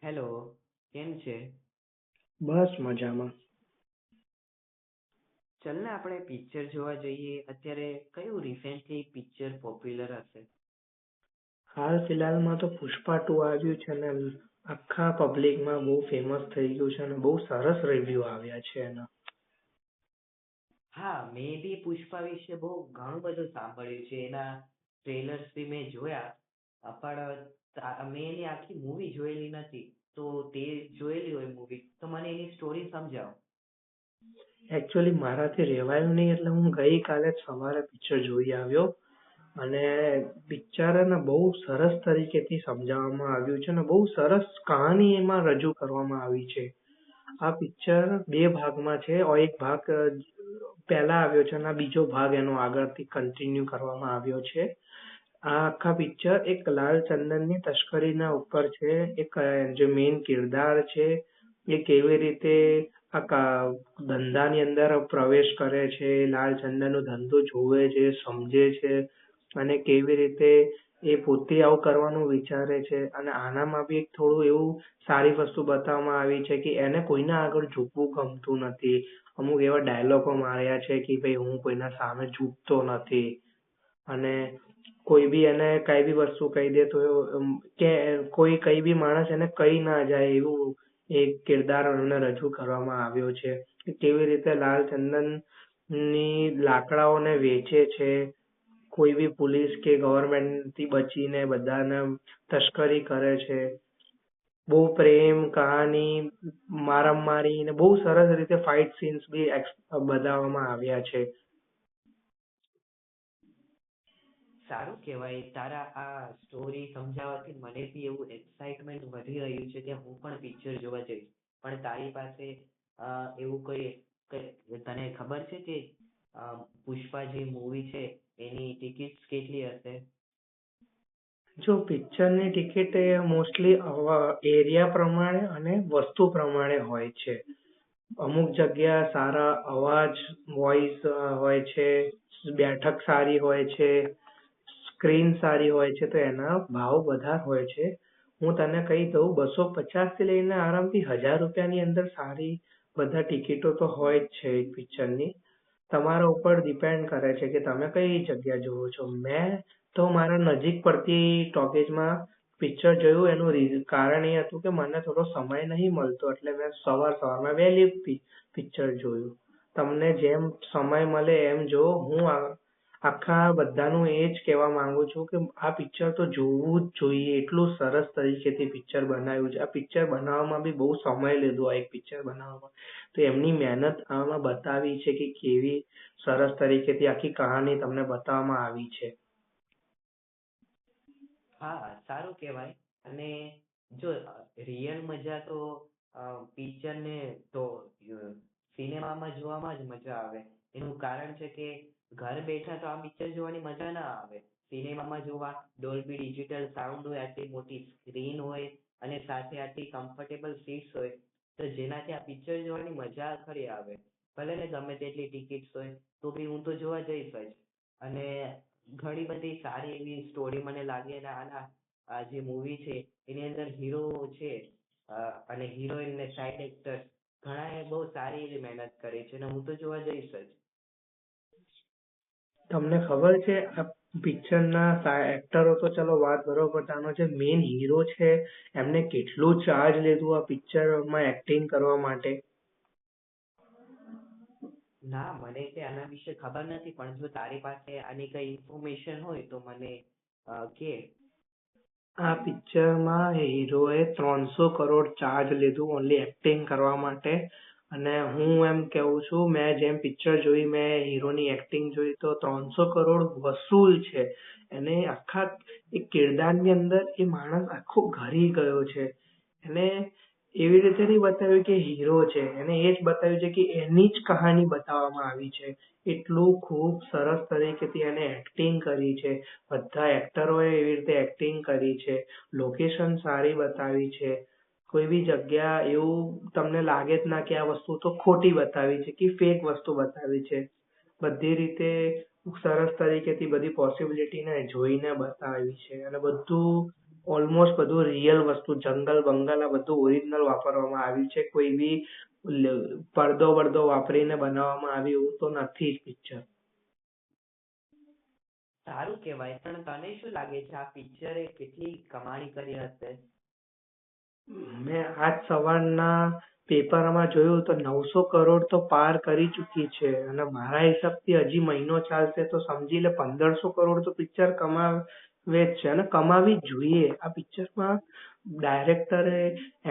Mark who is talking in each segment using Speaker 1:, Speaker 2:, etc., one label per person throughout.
Speaker 1: Hello, કેમ છે?
Speaker 2: બસ મજામાં.
Speaker 1: ચલ ને આપણે પિક્ચર જોવા જઈએ. અત્યારે કયું રિસેન્ટલી પિક્ચર પોપ્યુલર હશે?
Speaker 2: હાલ ફિલહાલમાં તો પુષ્પા 2 આવ્યું છે ને આખા પબ્લિકમાં બહુ ફેમસ થઈ ગયું છે અને બહુ સરસ રિવ્યુ આવ્યા છે એના.
Speaker 1: હા, મેં બી પુષ્પા વિશે બહુ ઘણું બધું સાંભળ્યું છે. એના ટ્રેલર્સ બી મેં જોયા. પણ મેં એની આખી મૂવી જોયેલી નથી. તો તે જોયેલી હોય મૂવી તો મને એની સ્ટોરી સમજાવો.
Speaker 2: એકચ્યુઅલી મારાથી રહેવાયું નહીં એટલે હું ગઈકાલે જ સવારે પિક્ચર જોઈ આવ્યો અને પિક્ચર ને બહુ સરસ તરીકેથી સમજાવવામાં આવ્યું છે અને બહુ સરસ કહાની એમાં રજૂ કરવામાં આવી છે. આ પિક્ચર બે ભાગમાં છે એક ભાગ પહેલા આવ્યો છે અને આ બીજો ભાગ એનો આગળથી કન્ટિન્યુ કરવામાં આવ્યો છે. આ આખા પિક્ચર એક લાલ ચંદનની તસ્કરીના ઉપર છે. એક જે મેઇન કિરદાર છે એ કેવી રીતે ધંધાની અંદર પ્રવેશ કરે છે, લાલ ચંદનનો ધંધો જોવે છે, સમજે છે અને કેવી રીતે એ પોતે આવું કરવાનું વિચારે છે અને આનામાં બી એક થોડું એવું સારી વસ્તુ બતાવવામાં આવી છે કે એને કોઈના આગળ ઝૂકવું ગમતું નથી. અમુક એવા ડાયલોગો માર્યા છે કે ભાઈ હું કોઈના સામે ઝૂકતો નથી અને કોઈ બી એને કઈ બી વસ્તુ કહી દે તો કે કોઈ કઈ બી માણસ એને કહી ના જાય એવું એક કિરદાર એમને રજૂ કરવામાં આવ્યો છે કે કેવી રીતે લાલ ચંદન ની લાકડાઓને વેચે છે. કોઈ બી પોલીસ કે ગવર્મેન્ટ થી બચીને બધાને તસ્કરી કરે છે. બહુ પ્રેમ કહાની મારામારી ને બહુ સરસ રીતે ફાઇટ સીન્સ બી બતાવવામાં આવ્યા છે.
Speaker 1: સારું કહેવાય. તારા આ સ્ટોરી સમજાવવાથી મને બી એવું એક્સાઇટમેન્ટ વધી રહ્યું છે કે હું પણ પિક્ચર જોવા જઈશ. પણ તારી પાસે એવું તને ખબર છે કે પુષ્પા જે મૂવી છે એની ટિકિટ્સ કેટલી હશે?
Speaker 2: જો પિક્ચરની ટિકિટ એ મોસ્ટલી એરિયા પ્રમાણે અને વસ્તુ પ્રમાણે હોય છે. અમુક જગ્યા સારા અવાજ વોઇસ હોય છે, બેઠક સારી હોય છે, સ્ક્રીન સારી હોય છે તો એના ભાવ વધારે હોય છે. હું તને કહી દઉં 250 થી લઈને આરામથી 1000 રૂપિયાની અંદર સારી બધા ટિકિટો તો હોય જ છે એક પિક્ચરની. તમારા ઉપર ડિપેન્ડ કરે છે કે તમે કઈ જગ્યા જોવો છો. મેં તો મારા નજીક પડતી ટોકીઝમાં પિક્ચર જોયું એનું કારણ એ હતું કે મને થોડો સમય નહીં મળતો એટલે મેં સવારમાં વહેલી પિક્ચર જોયું. તમને જેમ સમય મળે એમ જો. હું આખા બધાનું એ જ કહેવા માંગુ છું કે આ પિક્ચર તો જોવું જ જોઈએ. એટલું સરસ તરીકેથી પિક્ચર બનાવ્યું છે. આ પિક્ચર બનાવવામાં બી બહુ સમય લીધો આ એક પિક્ચર બનાવવામાં. તો એમની મહેનત આમાં બતાવી છે કે કેવી સરસ તરીકેથી આખી કહાની તમને બતાવવામાં આવી છે.
Speaker 1: હા, સારું કહેવાય. અને જો રિયલ મજા તો પિક્ચર ને તો સિનેમામાં જોવામાં જ મજા આવે. એનું કારણ છે કે ઘર બેઠા તો આ પિક્ચર જોવાની મજા ના આવે. સિનેમામાં જોવા ડોલ્બી ડિજિટલ સાઉન્ડ હોય, આટલી મોટી સ્ક્રીન હોય અને સાથે આટલી કમ્ફર્ટેબલ સીટ્સ હોય તો જેનાથી આ પિક્ચર જોવાની મજા ખરી આવે. ભલે ને ગમે તેટલી ટિકિટ્સ હોય તો બી હું તો જોવા જઈશ જ. અને ઘણી બધી સારી એવી સ્ટોરી મને લાગે અને આ જે મૂવી છે એની અંદર હીરો છે અને હિરોઈન ને સાઇડ એક્ટર ઘણાએ બહુ સારી એવી મહેનત કરી છે અને હું તો જોવા જઈશ જ.
Speaker 2: તમને ખબર છે આ પિક્ચરના એક્ટરો તો ચલો વાત બરોબર આનો જે મેઇન હીરો છે એમને કેટલું ચાર્જ લીધું આ પિક્ચરમાં એક્ટિંગ કરવા માટે?
Speaker 1: ના, મને તે આના વિશે ખબર નથી પણ જો તારી પાસે આની કઈ ઇન્ફોર્મેશન હોય તો મને કે.
Speaker 2: આ પિક્ચરમાં હીરોએ 300 કરોડ ચાર્જ લીધું ઓનલી એક્ટિંગ કરવા માટે. અને હું એમ કેવું છું મેં જેમ પિક્ચર જોઈ મેં હીરોની એક્ટિંગ જોઈ તો 300 કરોડ વસૂલ છે. એને આખા એક કિરદારની અંદર એ માણસ આખો ઘરી ગયો છે. એને એવી રીતે નહીં બતાવ્યું કે હીરો છે. એને એ જ બતાવ્યું છે કે એની જ કહાની બતાવવામાં આવી છે. એટલું ખૂબ સરસ તરીકેથી એને એક્ટિંગ કરી છે. બધા એક્ટરોએ એવી રીતે એક્ટિંગ કરી છે. લોકેશન સારી બતાવી છે. કોઈ બી જગ્યા એવું તમને લાગે જ ના કે આ વસ્તુ તો ખોટી બતાવી છે કે ફેક વસ્તુ બતાવી છે. બધી રીતે સરસ તરીકેથી બધી પોસિબિલિટીને જોઈને બતાવી છે અને બધું ઓલમોસ્ટ બધું રિયલ વસ્તુ જંગલ બંગલ આ બધું ઓરિજિનલ વાપરવામાં આવ્યું છે. કોઈ બી પડદો બળદો વાપરીને બનાવવામાં આવ્યું એવું તો નથી જ પિક્ચર.
Speaker 1: સારું કહેવાય. પણ તને શું લાગે છે આ પિક્ચરે કેટલી કમાણી કરી હશે?
Speaker 2: મેં આજ સવારના પેપરમાં જોયું તો 900 કરોડ તો પાર કરી ચૂકી છે અને મારા હિસાબથી હજી મહિનો ચાલશે તો સમજી લે 1500 કરોડ તો પિક્ચર કમાવે જ છે અને કમાવી જ જોઈએ. આ પિક્ચરમાં ડાયરેક્ટરે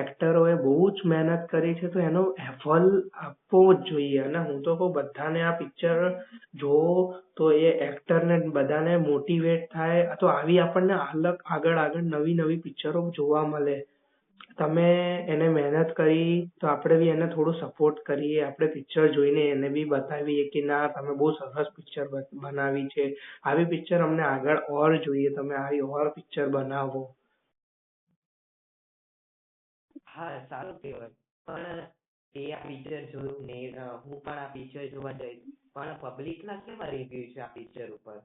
Speaker 2: એક્ટરોએ બહુ જ મહેનત કરી છે તો એનો ફલ આપવો જ જોઈએ અને હું તો કહું બધાને આ પિક્ચર જોવો તો એ એક્ટરને બધાને મોટિવેટ થાય તો આવી આપણને આગળ આગળ નવી નવી પિક્ચરો જોવા મળે. તમે એને મહેનત કરી તો આપણે બી એને થોડું સપોર્ટ કરીએ. આપણે પિક્ચર જોઈને એને બી બતાવીએ કે ના તમે બહુ સરસ પિક્ચર બનાવી છે. આવી પિક્ચર અમને આગળ ઓર જોઈએ. તમે આવી ઓર પિક્ચર બનાવો.
Speaker 1: હા, સારું કહેવાય. પણ તે આ પિક્ચર જોયું ને હું પણ આ પિક્ચર જોવા જઈશ. પણ પબ્લિકના કેવા રિવ્યુ છે આ પિક્ચર ઉપર?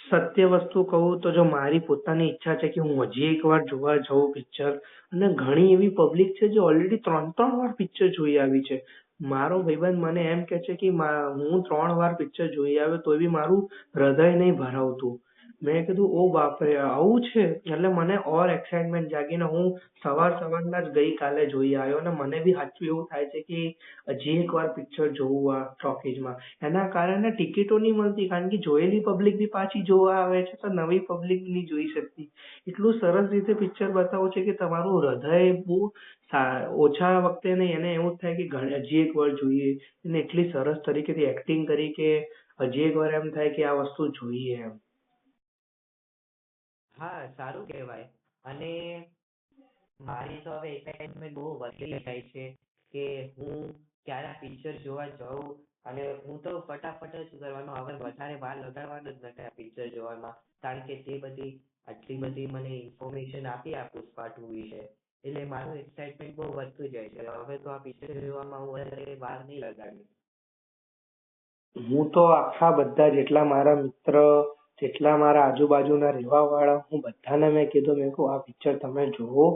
Speaker 2: સત્ય વસ્તુ કહું તો જો મારી પોતાની ઈચ્છા છે કે હું હજી એક વાર જોવા જઉં પિક્ચર અને ઘણી એવી પબ્લિક છે જે ઓલરેડી 3 વાર પિક્ચર જોઈ આવી છે. મારો ભાઈબંધ મને એમ કે છે કે હું 3 વાર પિક્ચર જોઈ આવ્યો તોય બી મારું હૃદય નહીં ભરાવતું. મેં કીધું ઓ બાપરે આવું છે એટલે મને ઓર એક્સાઇટમેન્ટ જાગીને હું સવારના જ ગઈકાલે જોઈ આવ્યો અને મને બી સાચું એવું થાય છે કે હજી એક વાર પિક્ચર જોવું આ ટોકીઝમાં. એના કારણે ટિકિટો નહીં મળતી કારણ કે જોયેલી પબ્લિક બી પાછી જોવા આવે છે તો નવી પબ્લિક નહીં જોઈ શકતી. એટલું સરસ રીતે પિક્ચર બતાવું છે કે તમારું હૃદય બહુ ઓછા વખતે નહીં એને એવું જ થાય કે હજી એક વાર જોઈએ. એને એટલી સરસ તરીકેથી એક્ટિંગ કરી કે હજી એક વાર એમ થાય કે આ વસ્તુ જોઈએ એમ.
Speaker 1: હા, સારું કહેવાય. અને મારી તો હવે એક્સાઇટમેન્ટ બહુ વધી જાય છે કે હું ક્યારે આ પિક્ચર જોવા જાઉં. અને હું તો ફટાફટ જ કરવાનો હવે વધારે વાર લગાડવાનો જ નથી આ પિક્ચર જોવામાં. કારણ કે તે બધી આટલી બધી મને ઇન્ફોર્મેશન આપી આ પુષ્પા 2 વિશે. એટલે મારું એક્સાઇટમેન્ટ બહુ વધતું જાય છે. હવે તો આ પિક્ચર જોવામાં હું વધારે વાર નહીં લગાડીશ.
Speaker 2: હું તો આખા બધા જેટલા મારા મિત્ર જેટલા મારા આજુબાજુના રહેવા વાળા હું બધાને મેં કીધું મેં કહું આ પિક્ચર તમે જુઓ.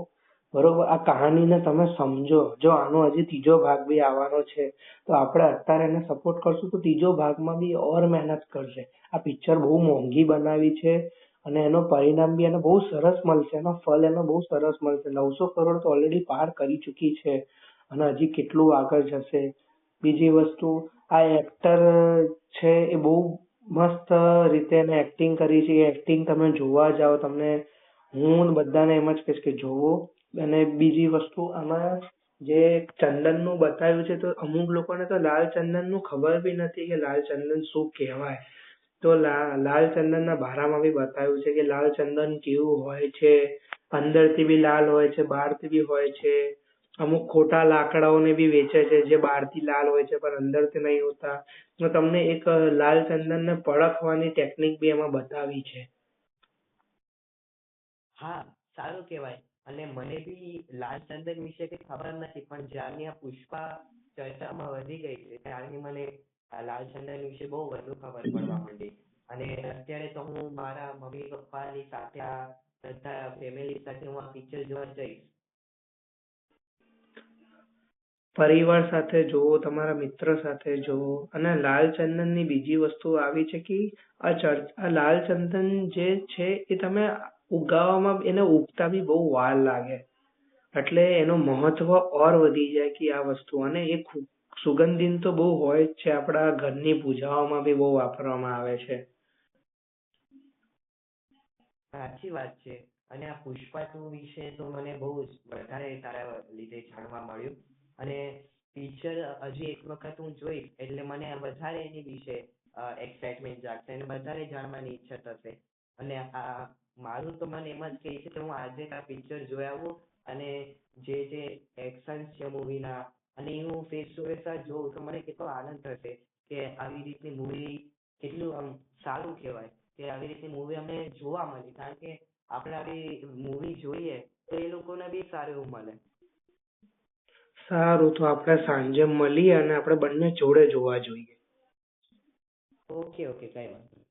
Speaker 2: બરોબર આ કહાનીને તમે સમજો. જો આનો હજી ત્રીજો ભાગ બી આવવાનો છે તો આપણે અત્યારે એને સપોર્ટ કરશું તો ત્રીજો ભાગમાં બી ઓર મહેનત કરશે. આ પિક્ચર બહુ મોંઘી બનાવી છે અને એનો પરિણામ બી એને બહુ સરસ મળશે. એનો ફલ એનો બહુ સરસ મળશે. 900 કરોડ તો ઓલરેડી પાર કરી ચૂકી છે અને હજી કેટલું આગળ જશે. બીજી વસ્તુ આ એક્ટર છે એ બહુ મસ્ત રીતે એને એક્ટિંગ કરી છે. એ એક્ટિંગ તમે જોવા જાઓ તમને હું બધાને એમ જ કહીશ કે જોવો. અને બીજી વસ્તુ આમાં જે ચંદનનું બતાવ્યું છે તો અમુક લોકોને તો લાલ ચંદનનું ખબર બી નથી કે લાલ ચંદન શું કહેવાય. તો લાલ ચંદનના બારામાં બી બતાવ્યું છે કે લાલ ચંદન કેવું હોય છે. અંદરથી બી લાલ હોય છે બહારથી બી હોય છે. અમુક ખોટા લાકડાઓને બી વેચે છે જે બહારથી લાલ હોય છે પણ અંદરથી નહીં હોતા. તો તમને એક લાલ ચંદનને પરખવાની ટેકનિક બી એમાં બતાવી છે.
Speaker 1: હા, સારું કહેવાય. અને મને બી લાલ ચંદન વિશે કઈ ખબર નથી પણ જ્યારની આ પુષ્પા ચર્ચામાં વધી ગઈ છે ત્યારની મને આ લાલ ચંદન વિશે બહુ વધુ ખબર પડવા માંડી. અને અત્યારે તો હું મારા મમ્મી પપ્પાની સાથે આ બધા ફેમિલી સાથે હું આ પિક્ચર જોવા જઈશ.
Speaker 2: પરિવાર સાથે જોવો તમારા મિત્ર સાથે જોવો. અને લાલ ચંદનની બીજી વસ્તુ આવી છે કે આ લાલ ચંદન જે છે એ તમે ઉગાવવામાં એને ઉગતા બી બહુ વાર લાગે. એટલે એનું મહત્વ ઓર વધી જાય કે આ વસ્તુ અને એ સુગંધિન તો બહુ હોય જ છે. આપણા ઘરની પૂજાઓમાં બી બહુ વાપરવામાં આવે છે.
Speaker 1: સાચી વાત છે. અને આ પુષ્પા 2 વિશે તો મને બહુ જ વધારે તારા લીધે જાણવા મળ્યું. અને પિક્ચર હજી એક વખત હું જોઈશ એટલે મને વધારે એની વિશે એક્સાઇટમેન્ટ જાગશે અને વધારે જાણવાની ઈચ્છા થશે. અને આ મારું તો મને એમ જ કહે છે કે હું આજે આ પિક્ચર જોઈ આવું અને જે જે એક્શન છે મૂવીના અને એ હું ફેસ ટુ ફેસ જોઉં તો મને કેટલો આનંદ થશે કે આવી રીતની મૂવી કેટલું આમ સારું કહેવાય કે આવી રીતની મૂવી અમને જોવા મળી. કારણ કે આપણે આવી મૂવી જોઈએ તો એ લોકોને બી સારું એવું મળે.
Speaker 2: સારું તો આપણે સાંજે મળીએ અને આપણે બંને જોડે જોવા જોઈએ.
Speaker 1: ઓકે ઓકે, કઈ વાંધો નહીં.